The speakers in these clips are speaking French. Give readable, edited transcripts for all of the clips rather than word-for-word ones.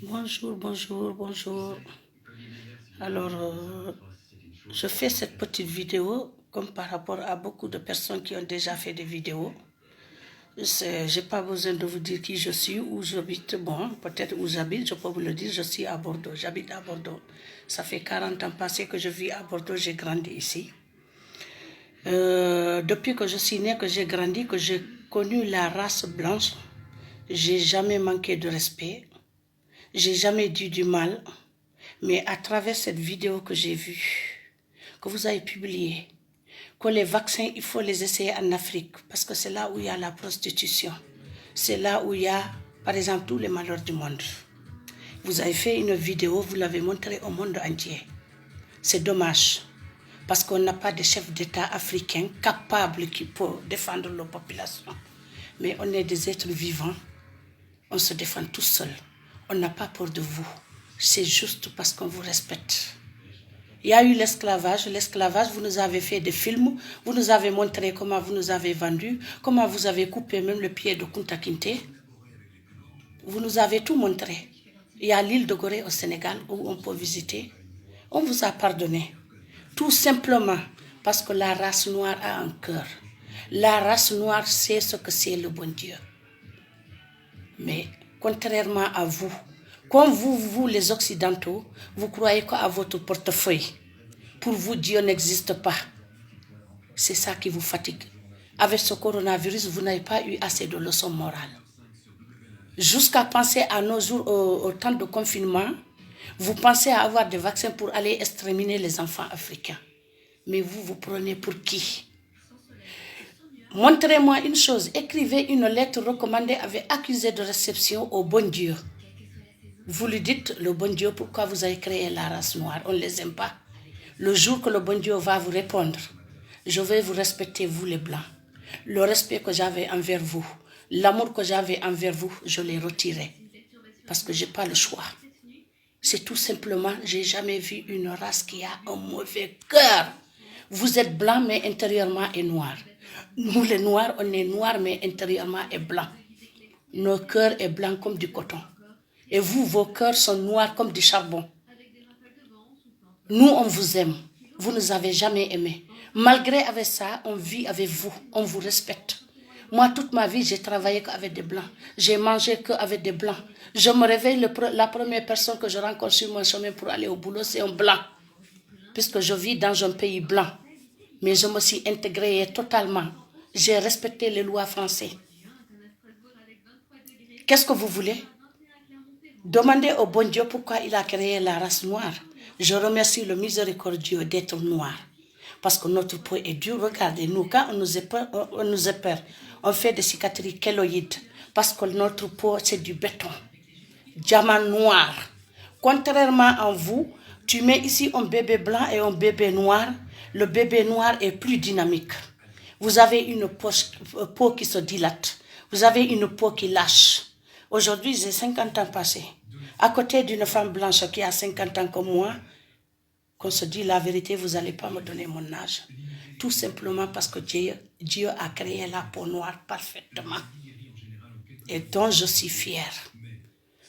Bonjour, bonjour, bonjour. Alors, je fais cette petite vidéo comme par rapport à beaucoup de personnes qui ont déjà fait des vidéos. Je n'ai pas besoin de vous dire qui je suis, où j'habite. Bon, peut-être où j'habite, je peux vous le dire, je suis à Bordeaux. J'habite à Bordeaux. Ça fait 40 ans passés que je vis à Bordeaux, j'ai grandi ici. Depuis que je suis née, que j'ai grandi, que j'ai connu la race blanche, j'ai jamais manqué de respect. J'ai jamais dit du mal, mais à travers cette vidéo que j'ai vue, que vous avez publiée, que les vaccins, il faut les essayer en Afrique, parce que c'est là où il y a la prostitution. C'est là où il y a, par exemple, tous les malheurs du monde. Vous avez fait une vidéo, vous l'avez montrée au monde entier. C'est dommage, parce qu'on n'a pas de chef d'État africain capable qui peut défendre nos populations. Mais on est des êtres vivants, on se défend tout seul. On n'a pas peur de vous. C'est juste parce qu'on vous respecte. Il y a eu l'esclavage. L'esclavage, vous nous avez fait des films, vous nous avez montré comment vous nous avez vendus, comment vous avez coupé même le pied de Kunta Kinte. Vous nous avez tout montré. Il y a l'île de Gorée au Sénégal où on peut visiter. On vous a pardonné. Tout simplement parce que la race noire a un cœur. La race noire sait ce que c'est le bon Dieu. Mais contrairement à vous, comme vous les Occidentaux, vous croyez qu'à votre portefeuille, pour vous Dieu n'existe pas. C'est ça qui vous fatigue. Avec ce coronavirus, vous n'avez pas eu assez de leçons morales. Jusqu'à penser à nos jours, au temps de confinement, vous pensez à avoir des vaccins pour aller exterminer les enfants africains. Mais vous, vous prenez pour qui? Montrez-moi une chose, écrivez une lettre recommandée avec accusé de réception au bon Dieu. Vous lui dites, le bon Dieu, pourquoi vous avez créé la race noire? On ne les aime pas. Le jour que le bon Dieu va vous répondre, je vais vous respecter, vous les Blancs. Le respect que j'avais envers vous, l'amour que j'avais envers vous, je l'ai retiré. Parce que je n'ai pas le choix. C'est tout simplement, je n'ai jamais vu une race qui a un mauvais cœur. Vous êtes blanc, mais intérieurement est noir. Nous, les noirs, on est noirs, mais intérieurement est blanc. Nos cœurs sont blancs comme du coton. Et vous, vos cœurs sont noirs comme du charbon. Nous, on vous aime. Vous ne nous avez jamais aimés. Malgré avec ça, on vit avec vous. On vous respecte. Moi, toute ma vie, j'ai travaillé qu'avec des blancs. J'ai mangé qu'avec des blancs. Je me réveille, la première personne que je rencontre sur mon chemin pour aller au boulot, c'est un blanc. Puisque je vis dans un pays blanc. Mais je me suis intégrée totalement. J'ai respecté les lois françaises. Qu'est-ce que vous voulez? Demandez au bon Dieu pourquoi il a créé la race noire. Je remercie le miséricordieux d'être noir. Parce que notre peau est dure. Regardez-nous, quand on nous épère, on fait des cicatrices kéloïdes. Parce que notre peau, c'est du béton. Diamant noir. Contrairement à vous, tu mets ici un bébé blanc et un bébé noir. Le bébé noir est plus dynamique. Vous avez une peau qui se dilate. Vous avez une peau qui lâche. Aujourd'hui, j'ai 50 ans passés. À côté d'une femme blanche qui a 50 ans comme moi, qu'on se dit la vérité, vous n'allez pas me donner mon âge. Tout simplement parce que Dieu a créé la peau noire parfaitement. Et dont je suis fière.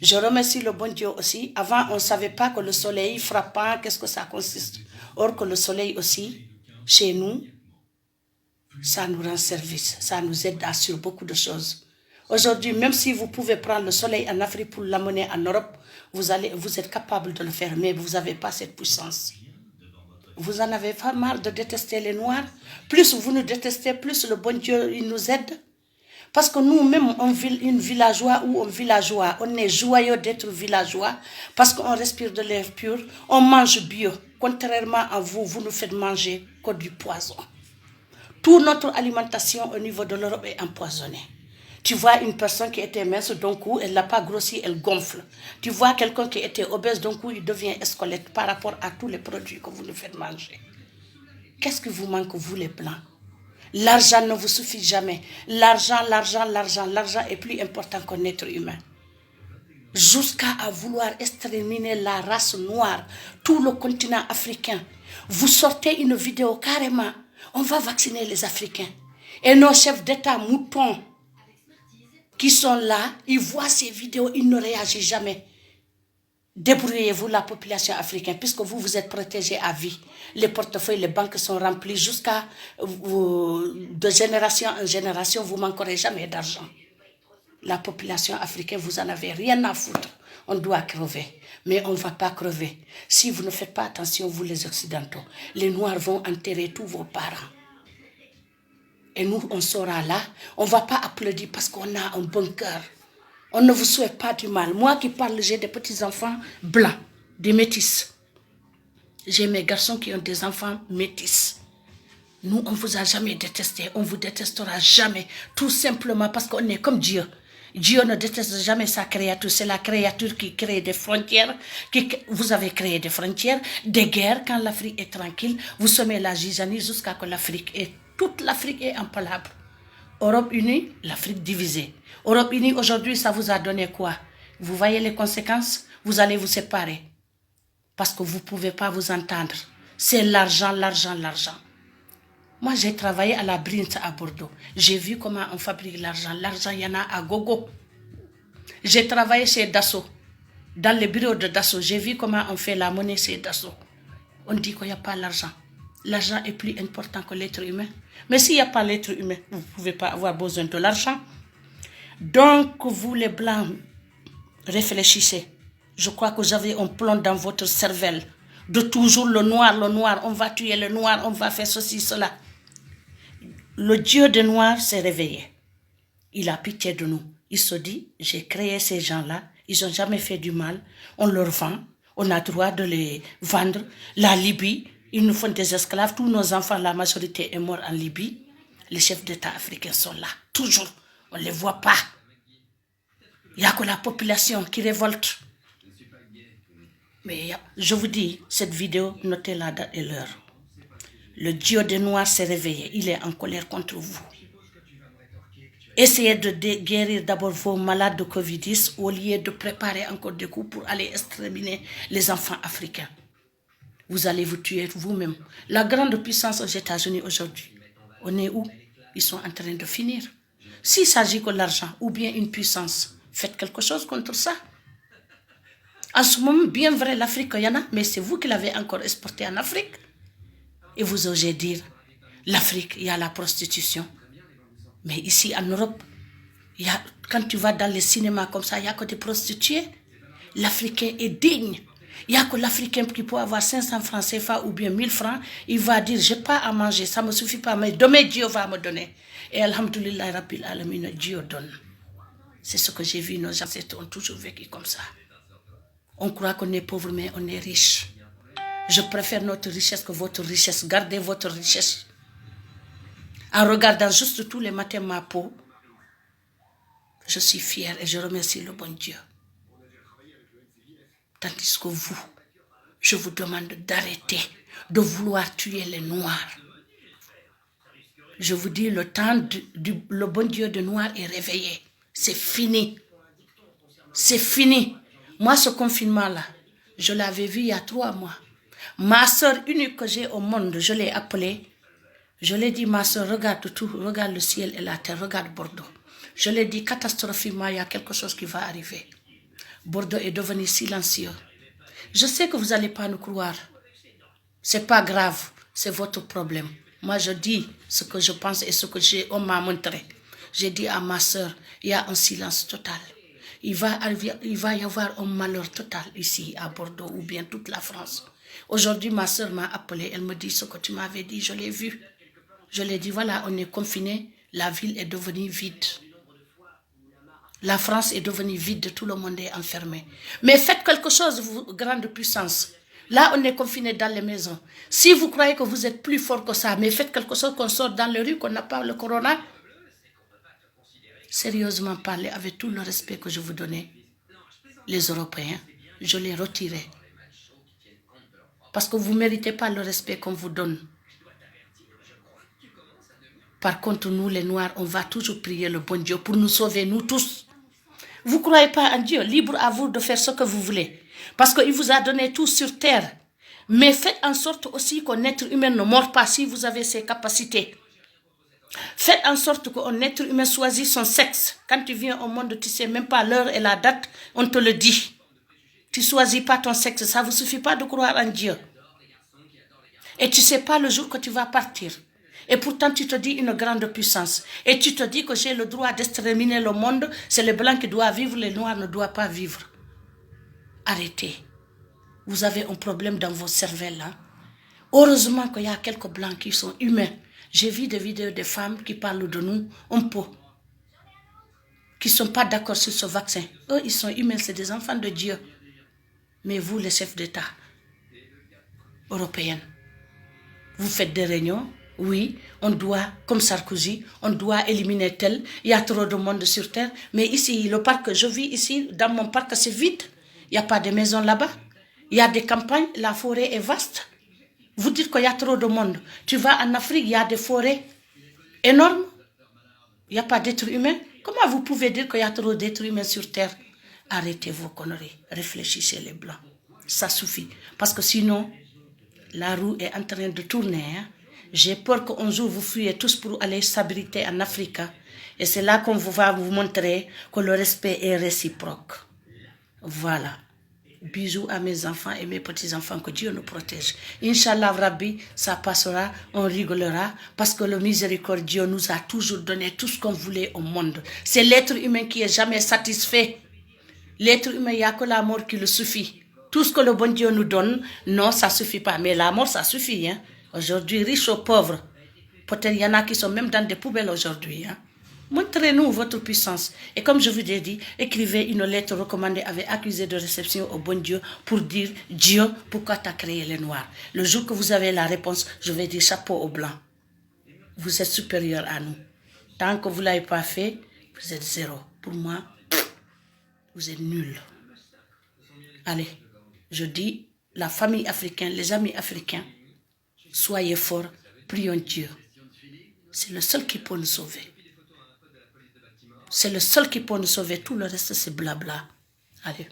Je remercie le bon Dieu aussi. Avant, on ne savait pas que le soleil frappant, qu'est-ce que ça consiste. Or que le soleil aussi, chez nous, ça nous rend service. Ça nous aide sur beaucoup de choses. Aujourd'hui, même si vous pouvez prendre le soleil en Afrique pour l'amener en Europe, vous êtes capable de le faire, mais vous n'avez pas cette puissance. Vous en avez pas marre de détester les Noirs? Plus vous nous détestez, plus le bon Dieu il nous aide. Parce que nous-mêmes, une villageois ou un villageois, on est joyeux d'être villageois parce qu'on respire de l'air pur, on mange bio. Contrairement à vous, vous nous faites manger que du poison. Toute notre alimentation au niveau de l'Europe est empoisonnée. Tu vois une personne qui était mince, d'un coup, elle n'a pas grossi, elle gonfle. Tu vois quelqu'un qui était obèse, d'un coup, il devient squelette par rapport à tous les produits que vous nous faites manger. Qu'est-ce qui vous manque, vous les Blancs? L'argent ne vous suffit jamais. L'argent est plus important qu'un être humain. Jusqu'à vouloir exterminer la race noire, tout le continent africain. Vous sortez une vidéo carrément, on va vacciner les Africains. Et nos chefs d'État moutons qui sont là, ils voient ces vidéos, ils ne réagissent jamais. Débrouillez-vous, la population africaine, puisque vous, vous êtes protégés à vie. Les portefeuilles, les banques sont remplis jusqu'à de génération en génération, vous manquerez jamais d'argent. La population africaine, vous en avez rien à foutre. On doit crever, mais on ne va pas crever. Si vous ne faites pas attention, vous les Occidentaux, les Noirs vont enterrer tous vos parents. Et nous, on sera là, on ne va pas applaudir parce qu'on a un bon cœur. On ne vous souhaite pas du mal. Moi qui parle, j'ai des petits-enfants blancs, des métis. J'ai mes garçons qui ont des enfants métis. Nous, on ne vous a jamais détesté, on ne vous détestera jamais, tout simplement parce qu'on est comme Dieu. Dieu ne déteste jamais sa créature, c'est la créature qui crée des frontières. Vous avez créé des frontières, des guerres, quand l'Afrique est tranquille, vous semez la zizanie jusqu'à que toute l'Afrique est en palabre. Europe unie, l'Afrique divisée. Europe unie, aujourd'hui, ça vous a donné quoi? Vous voyez les conséquences? Vous allez vous séparer. Parce que vous ne pouvez pas vous entendre. C'est l'argent, l'argent, l'argent. Moi, j'ai travaillé à la Brint à Bordeaux. J'ai vu comment on fabrique l'argent. L'argent, il y en a à gogo. J'ai travaillé chez Dassault. Dans les bureaux de Dassault, j'ai vu comment on fait la monnaie chez Dassault. On dit qu'il n'y a pas l'argent. L'argent est plus important que l'être humain. Mais s'il n'y a pas l'être humain, vous ne pouvez pas avoir besoin de l'argent. Donc, vous les Blancs, réfléchissez. Je crois que vous avez un plan dans votre cervelle. De toujours le noir, on va tuer le noir, on va faire ceci, cela. Le Dieu des Noirs s'est réveillé. Il a pitié de nous. Il se dit, j'ai créé ces gens-là, ils n'ont jamais fait du mal, on leur vend, on a droit de les vendre. La Libye, ils nous font des esclaves, tous nos enfants, la majorité est morte en Libye. Les chefs d'État africains sont là, toujours, on ne les voit pas. Il n'y a que la population qui révolte. Mais je vous dis, cette vidéo, notez la date et l'heure. Le Dieu des Noirs s'est réveillé. Il est en colère contre vous. Essayez de guérir d'abord vos malades de Covid-10 au lieu de préparer encore des coups pour aller exterminer les enfants africains. Vous allez vous tuer vous-même. La grande puissance aux États-Unis aujourd'hui, on est où? Ils sont en train de finir. S'il s'agit que l'argent ou bien une puissance, faites quelque chose contre ça. En ce moment, bien vrai, l'Afrique, il y en a, mais c'est vous qui l'avez encore exporté en Afrique. Et vous osez dire, l'Afrique, il y a la prostitution. Mais ici, en Europe, quand tu vas dans les cinémas comme ça, il n'y a que des prostituées. L'Africain est digne. Il n'y a que l'Africain qui peut avoir 500 francs CFA ou bien 1000 francs. Il va dire, je n'ai pas à manger, ça ne me suffit pas, mais demain, Dieu va me donner. Et alhamdoulilah, Rabbil Alamin, Dieu donne. C'est ce que j'ai vu, nos ancêtres ont toujours vécu comme ça. On croit qu'on est pauvre, mais on est riche. Je préfère notre richesse que votre richesse. Gardez votre richesse. En regardant juste tous les matins ma peau, je suis fière et je remercie le bon Dieu. Tandis que vous, je vous demande d'arrêter de vouloir tuer les Noirs. Je vous dis, le temps le bon Dieu de Noir est réveillé. C'est fini. C'est fini. Moi, ce confinement-là, je l'avais vu il y a 3 mois. Ma soeur unique que j'ai au monde, je l'ai appelée. Je l'ai dit, ma soeur, regarde tout, regarde le ciel et la terre, regarde Bordeaux. Je l'ai dit, catastrophiquement, il y a quelque chose qui va arriver. Bordeaux est devenu silencieux. Je sais que vous n'allez pas nous croire. C'est pas grave, c'est votre problème. Moi, je dis ce que je pense et ce que on m'a montré. J'ai dit à ma soeur, il y a un silence total. Il va y avoir un malheur total ici à Bordeaux ou bien toute la France. Aujourd'hui, ma soeur m'a appelé, elle me dit ce que tu m'avais dit, je l'ai vu. Je lui ai dit, voilà, on est confiné, la ville est devenue vide. La France est devenue vide, tout le monde est enfermé. Mais faites quelque chose, vous, grande puissance. Là, on est confiné dans les maisons. Si vous croyez que vous êtes plus fort que ça, mais faites quelque chose qu'on sort dans les rues, qu'on n'a pas le corona. Sérieusement parler, avec tout le respect que je vous donnais, les Européens, je l'ai retiré. Parce que vous ne méritez pas le respect qu'on vous donne. Par contre, nous, les Noirs, on va toujours prier le bon Dieu pour nous sauver, nous tous. Vous ne croyez pas en Dieu, libre à vous de faire ce que vous voulez. Parce qu'il vous a donné tout sur terre. Mais faites en sorte aussi qu'un être humain ne meure pas si vous avez ces capacités. Faites en sorte qu'un être humain choisisse son sexe. Quand tu viens au monde, tu ne sais même pas l'heure et la date, on te le dit. Tu ne choisis pas ton sexe, ça ne vous suffit pas de croire en Dieu. Et tu ne sais pas le jour que tu vas partir. Et pourtant, tu te dis une grande puissance. Et tu te dis que j'ai le droit d'exterminer le monde. C'est les blancs qui doivent vivre, les noirs ne doivent pas vivre. Arrêtez. Vous avez un problème dans vos cervelles. Hein? Heureusement qu'il y a quelques blancs qui sont humains. J'ai vu des vidéos de femmes qui parlent de nous un peu. Qui ne sont pas d'accord sur ce vaccin. Eux, ils sont humains, c'est des enfants de Dieu. Mais vous, les chefs d'État européens, vous faites des réunions. Oui, on doit, comme Sarkozy, on doit éliminer tel. Il y a trop de monde sur Terre. Mais ici, le parc, je vis ici, dans mon parc, c'est vide. Il n'y a pas de maison là-bas. Il y a des campagnes, la forêt est vaste. Vous dites qu'il y a trop de monde. Tu vas en Afrique, il y a des forêts énormes. Il n'y a pas d'êtres humains. Comment vous pouvez dire qu'il y a trop d'êtres humains sur Terre? Arrêtez vos conneries. Réfléchissez les blancs. Ça suffit. Parce que sinon, la roue est en train de tourner. Hein? J'ai peur qu'un jour vous fuyez tous pour aller s'abriter en Afrique. Et c'est là qu'on va vous montrer que le respect est réciproque. Voilà. Bisous à mes enfants et mes petits-enfants, que Dieu nous protège. Inch'Allah, Rabbi, ça passera, on rigolera, parce que le miséricordieux nous a toujours donné tout ce qu'on voulait au monde. C'est l'être humain qui est jamais satisfait. L'être humain, il n'y a que la mort qui le suffit. Tout ce que le bon Dieu nous donne, non, ça ne suffit pas. Mais la mort, ça suffit. Hein? Aujourd'hui, riches ou pauvres. Peut-être il y en a qui sont même dans des poubelles aujourd'hui. Hein? Montrez-nous votre puissance. Et comme je vous ai dit, écrivez une lettre recommandée avec accusé de réception au bon Dieu pour dire « Dieu, pourquoi tu as créé les Noirs ?» Le jour que vous avez la réponse, je vais dire « chapeau aux Blancs. Vous êtes supérieur à nous. Tant que vous ne l'avez pas fait, vous êtes zéro. Pour moi, vous êtes nuls. » Allez, je dis, la famille africaine, les amis africains, soyez forts, prions Dieu. C'est le seul qui peut nous sauver. C'est le seul qui peut nous sauver. Tout le reste, c'est blabla. Allez.